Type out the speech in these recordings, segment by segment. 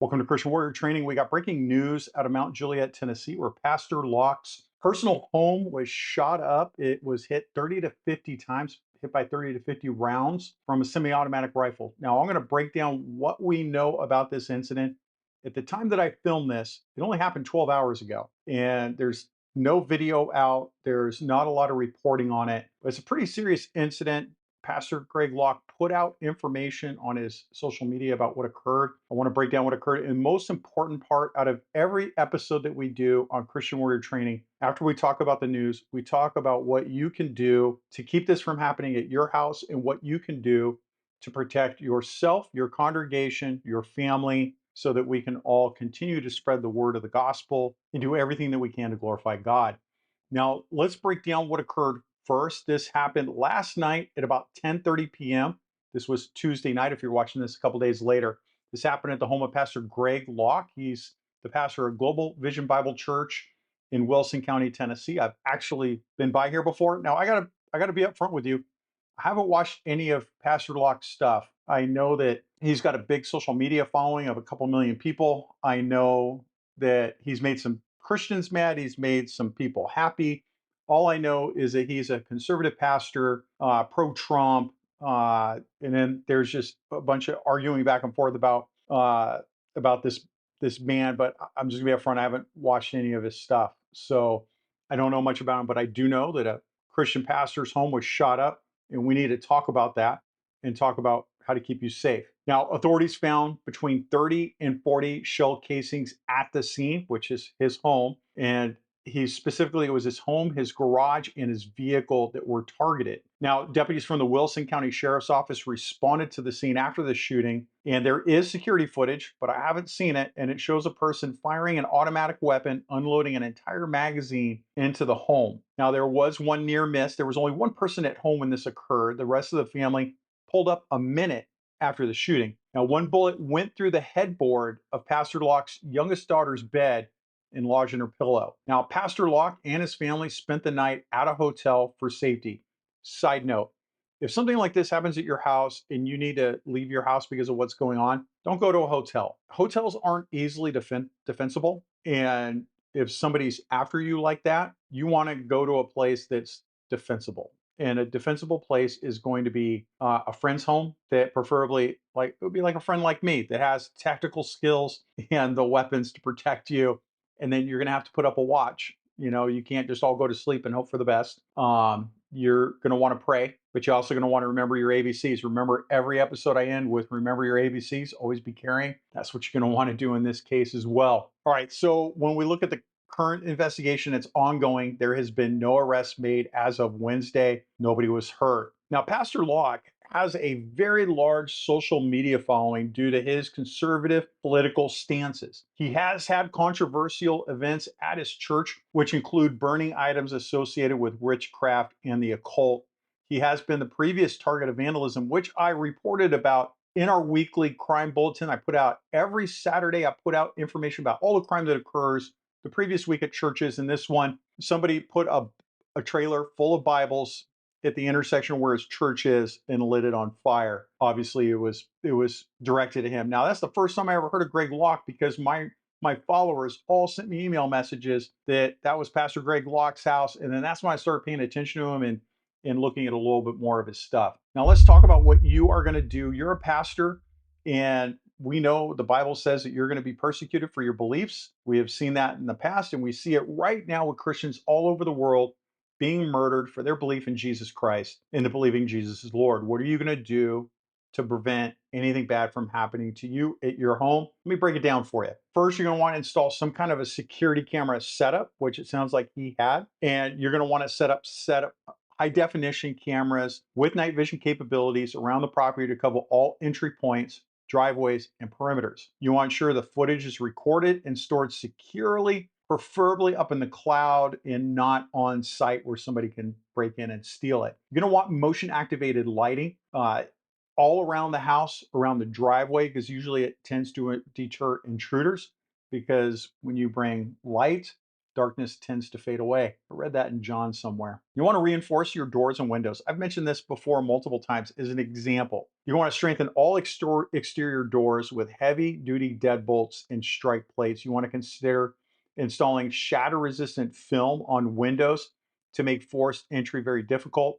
Welcome to Christian Warrior Training. We got breaking news out of Mount Juliet, Tennessee, where Pastor Locke's personal home was shot up. It was hit 30 to 50 times, hit by 30 to 50 rounds from a semi-automatic rifle. Now, I'm going to break down what we know about this incident. At the time that I filmed this, it only happened 12 hours ago, and there's no video out. There's not a lot of reporting on it. It's a pretty serious incident. Pastor Greg Locke put out information on his social media about what occurred. I want to break down what occurred. And most important part out of every episode that we do on Christian Warrior Training, after we talk about the news, we talk about what you can do to keep this from happening at your house and what you can do to protect yourself, your congregation, your family, so that we can all continue to spread the word of the gospel and do everything that we can to glorify God. Now, let's break down what occurred first. This happened last night at about 10:30 p.m. This was Tuesday night. If you're watching this a couple days later, this happened at the home of Pastor Greg Locke. He's the pastor of Global Vision Bible Church in Wilson County, Tennessee. I've actually been by here before. Now, I gotta be upfront with you. I haven't watched any of Pastor Locke's stuff. I know that he's got a big social media following of a couple million people. I know that he's made some Christians mad. He's made some people happy. All I know is that he's a conservative pastor, pro-Trump, and then there's just a bunch of arguing back and forth about this man. But I'm just gonna be upfront. I haven't watched any of his stuff, so I don't know much about him. But I do know that a Christian pastor's home was shot up, and we need to talk about that and talk about how to keep you safe. Now, authorities found between 30 and 40 shell casings at the scene, which is his home, and it was his home, his garage, and his vehicle that were targeted. Now, deputies from the Wilson County Sheriff's Office responded to the scene after the shooting, and there is security footage, but I haven't seen it, and it shows a person firing an automatic weapon, unloading an entire magazine into the home. Now, there was one near miss. There was only one person at home when this occurred. The rest of the family pulled up a minute after the shooting. Now, one bullet went through the headboard of Pastor Locke's youngest daughter's bed and lodged in her pillow. Now, Pastor Locke and his family spent the night at a hotel for safety. Side note, if something like this happens at your house and you need to leave your house because of what's going on, don't go to a hotel. Hotels aren't easily defensible. And if somebody's after you like that, you want to go to a place that's defensible. And a defensible place is going to be a friend's home that preferably, like, it would be like a friend like me that has tactical skills and the weapons to protect you. And then you're going to have to put up a watch. You know, you can't just all go to sleep and hope for the best. You're going to want to pray, but you're also going to want to remember your ABCs. Remember, every episode I end with remember your ABCs, always be carrying. That's what you're going to want to do in this case as well. All right. So when we look at the current investigation, it's ongoing. There has been no arrest made as of Wednesday. Nobody was hurt. Now, Pastor Locke has a very large social media following due to his conservative political stances. He has had controversial events at his church, which include burning items associated with witchcraft and the occult. He has been the previous target of vandalism, which I reported about in our weekly crime bulletin. I put out every Saturday, I put out information about all the crime that occurs the previous week at churches. And this one, somebody put a trailer full of Bibles at the intersection where his church is and lit it on fire. Obviously, it was directed at him. Now, that's the first time I ever heard of Greg Locke, because my followers all sent me email messages that was Pastor Greg Locke's house, and then that's when I started paying attention to him and looking at a little bit more of his stuff. Now, let's talk about what you are going to do. You're a pastor, and we know the Bible says that you're going to be persecuted for your beliefs. We have seen that in the past, and we see it right now with Christians all over the world being murdered for their belief in Jesus Christ and to believing Jesus is Lord. What are you going to do to prevent anything bad from happening to you at your home? Let me break it down for you. First, you're going to want to install some kind of a security camera setup, which it sounds like he had. And you're going to want to set up high definition cameras with night vision capabilities around the property to cover all entry points, driveways, and perimeters. You want to ensure the footage is recorded and stored securely, preferably up in the cloud and not on site where somebody can break in and steal it. You're going to want motion activated lighting all around the house, around the driveway, because usually it tends to deter intruders. Because when you bring light darkness tends to fade away. I read that in John somewhere. You want to reinforce your doors and windows. I've mentioned this before multiple times as an example. You want to strengthen all exterior doors with heavy duty deadbolts and strike plates. You want to consider installing shatter resistant film on windows to make forced entry very difficult.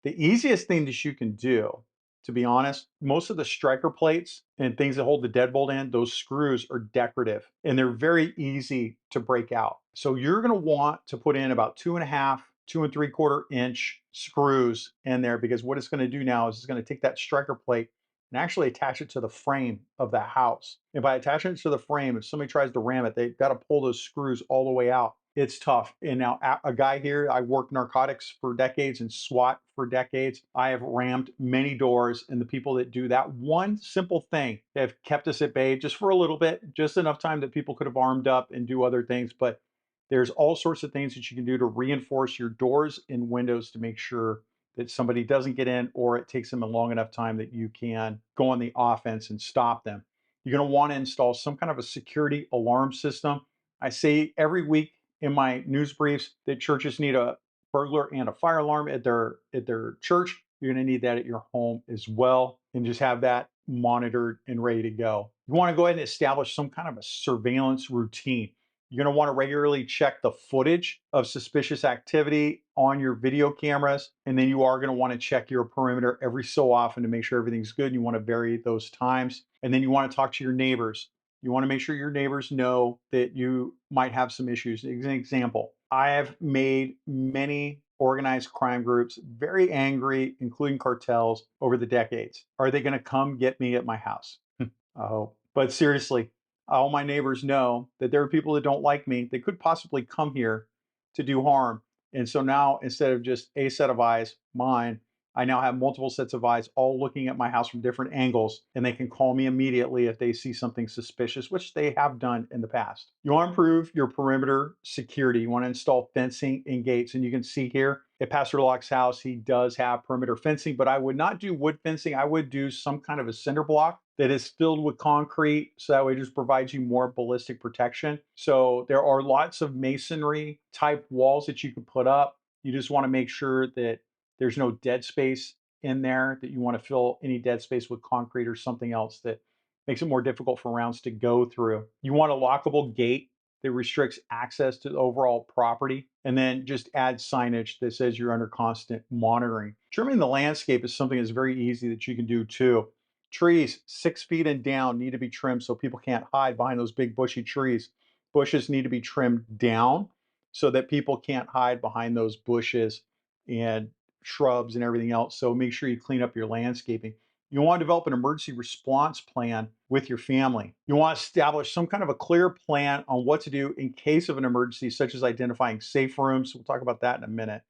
The easiest thing that you can do, to be honest, most of the striker plates and things that hold the deadbolt in, those screws are decorative and they're very easy to break out. So you're going to want to put in about 2.5, 2 3/4 inch screws in there, because what it's going to do now is it's going to take that striker plate and actually attach it to the frame of the house. And by attaching it to the frame, if somebody tries to ram it, they've got to pull those screws all the way out. It's tough. And now a guy here, I worked narcotics for decades and SWAT for decades. I have rammed many doors, and the people that do that one simple thing have kept us at bay just for a little bit, just enough time that people could have armed up and do other things. But there's all sorts of things that you can do to reinforce your doors and windows to make sure that somebody doesn't get in, or it takes them a long enough time that you can go on the offense and stop them. You're going to want to install some kind of a security alarm system. I say every week in my news briefs that churches need a burglar and a fire alarm at their church. You're going to need that at your home as well, and just have that monitored and ready to go. You want to go ahead and establish some kind of a surveillance routine. You're going to want to regularly check the footage of suspicious activity on your video cameras. And then you are going to want to check your perimeter every so often to make sure everything's good. You want to vary those times. And then you want to talk to your neighbors. You want to make sure your neighbors know that you might have some issues. As an example, I have made many organized crime groups very angry, including cartels, over the decades. Are they going to come get me at my house? I hope. But seriously, all my neighbors know that there are people that don't like me. They could possibly come here to do harm. And so now, instead of just a set of eyes, mine, I now have multiple sets of eyes all looking at my house from different angles, and they can call me immediately if they see something suspicious, which they have done in the past. You want to improve your perimeter security. You want to install fencing and gates. And you can see here at Pastor Locke's house, he does have perimeter fencing, but I would not do wood fencing. I would do some kind of a cinder block that is filled with concrete, so that way it just provides you more ballistic protection. So there are lots of masonry type walls that you can put up. You just want to make sure that there's no dead space in there, that you want to fill any dead space with concrete or something else that makes it more difficult for rounds to go through. You want a lockable gate that restricts access to the overall property, and then just add signage that says you're under constant monitoring. Trimming the landscape is something that's very easy that you can do too. Trees 6 feet and down need to be trimmed so people can't hide behind those big bushy trees. Bushes need to be trimmed down so that people can't hide behind those bushes and shrubs and everything else. So make sure you clean up your landscaping. You want to develop an emergency response plan with your family. You want to establish some kind of a clear plan on what to do in case of an emergency, such as identifying safe rooms. We'll talk about that in a minute.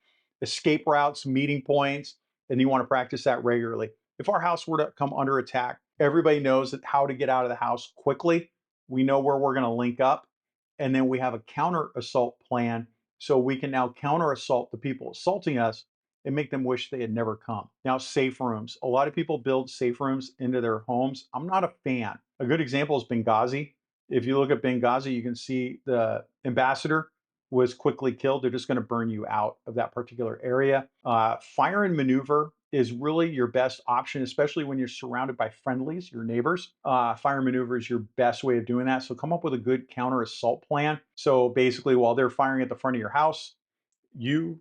Escape routes, meeting points, and you want to practice that regularly. If our house were to come under attack, everybody knows that how to get out of the house quickly. We know where we're going to link up, and then we have a counter assault plan, so we can now counter assault the people assaulting us and make them wish they had never come. Now, safe rooms. A lot of people build safe rooms into their homes. I'm not a fan. A good example is Benghazi. If you look at Benghazi, you can see the ambassador was quickly killed. They're just going to burn you out of that particular area. Fire and maneuver is really your best option, especially when you're surrounded by friendlies, your neighbors. Fire and maneuver is your best way of doing that. So come up with a good counter assault plan. So basically, while they're firing at the front of your house, you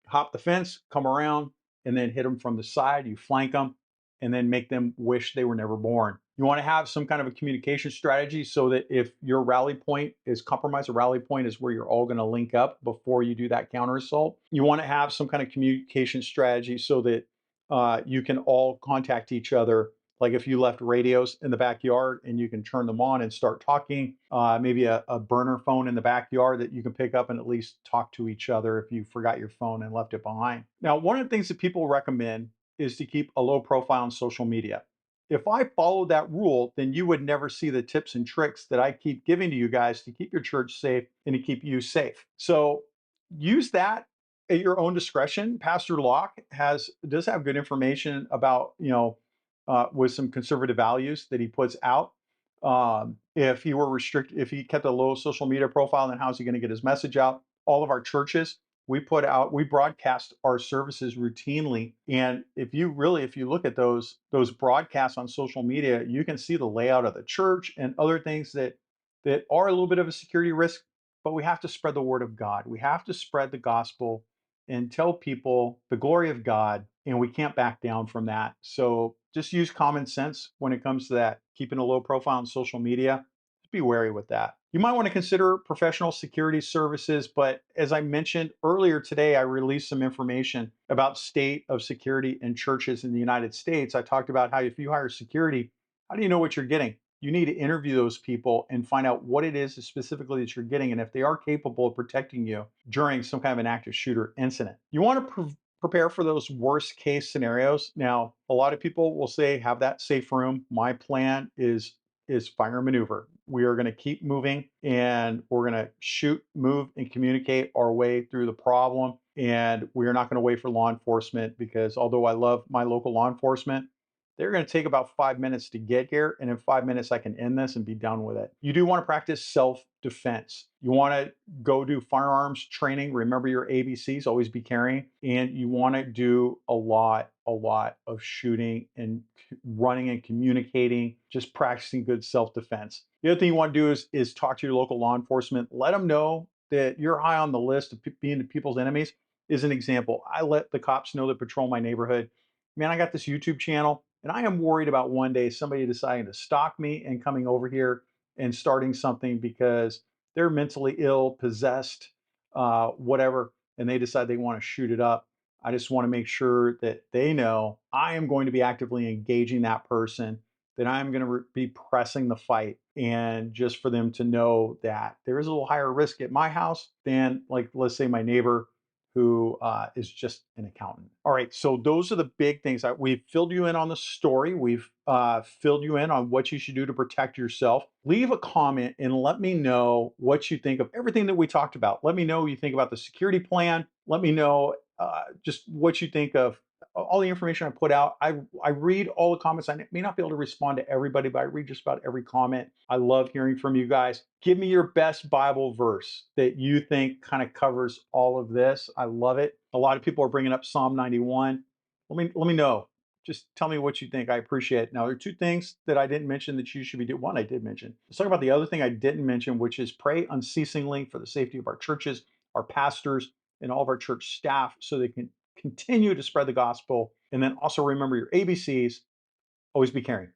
hop the fence, come around, and then hit them from the side. You flank them, and then make them wish they were never born. You want to have some kind of a communication strategy so that if your rally point is compromised, a rally point is where you're all going to link up before you do that counter assault. You want to have some kind of communication strategy so that you can all contact each other. Like if you left radios in the backyard and you can turn them on and start talking, maybe a burner phone in the backyard that you can pick up and at least talk to each other if you forgot your phone and left it behind. Now, one of the things that people recommend is to keep a low profile on social media. If I followed that rule, then you would never see the tips and tricks that I keep giving to you guys to keep your church safe and to keep you safe. So use that at your own discretion. Pastor Locke does have good information about, with some conservative values that he puts out. If he were restricted, if he kept a low social media profile, then how's he going to get his message out? All of our churches, we broadcast our services routinely. And if you look at those broadcasts on social media, you can see the layout of the church and other things that are a little bit of a security risk. But we have to spread the word of God. We have to spread the gospel and tell people the glory of God, and we can't back down from that. So just use common sense when it comes to that. Keeping a low profile on social media, just be wary with that. You might want to consider professional security services, but as I mentioned earlier today, I released some information about state of security in churches in the United States. I talked about how if you hire security, how do you know what you're getting? You need to interview those people and find out what it is specifically that you're getting and if they are capable of protecting you during some kind of an active shooter incident. You want to prepare for those worst case scenarios. Now, a lot of people will say have that safe room. My plan is fire and maneuver. We are going to keep moving and we're going to shoot, move, and communicate our way through the problem. And we are not going to wait for law enforcement because although I love my local law enforcement, they're going to take about 5 minutes to get here. And in 5 minutes, I can end this and be done with it. You do want to practice self defense. You want to go do firearms training. Remember your ABCs, always be carrying. And you want to do a lot of shooting and running and communicating, just practicing good self defense. The other thing you want to do is talk to your local law enforcement. Let them know that you're high on the list of being people's enemies. Is an example. I let the cops know that patrol my neighborhood. Man, I got this YouTube channel, and I am worried about one day somebody deciding to stalk me and coming over here and starting something because they're mentally ill, possessed, whatever, and they decide they want to shoot it up. I just want to make sure that they know I am going to be actively engaging that person, that I'm going to be pressing the fight. And just for them to know that there is a little higher risk at my house than, like, let's say, my neighbor who is just an accountant. All right, so those are the big things. We've filled you in on the story. We've filled you in on what you should do to protect yourself. Leave a comment and let me know what you think of everything that we talked about. Let me know what you think about the security plan. Let me know just what you think of all the information I put out. I read all the comments. I may not be able to respond to everybody, but I read just about every comment. I love hearing from you guys. Give me your best Bible verse that you think kind of covers all of this. I love it. A lot of people are bringing up Psalm 91. Let me know. Just tell me what you think. I appreciate it. Now, there are two things that I didn't mention that you should be doing. One I did mention. Let's talk about the other thing I didn't mention, which is pray unceasingly for the safety of our churches, our pastors, and all of our church staff so they can continue to spread the gospel. And then also remember your ABCs. Always be caring.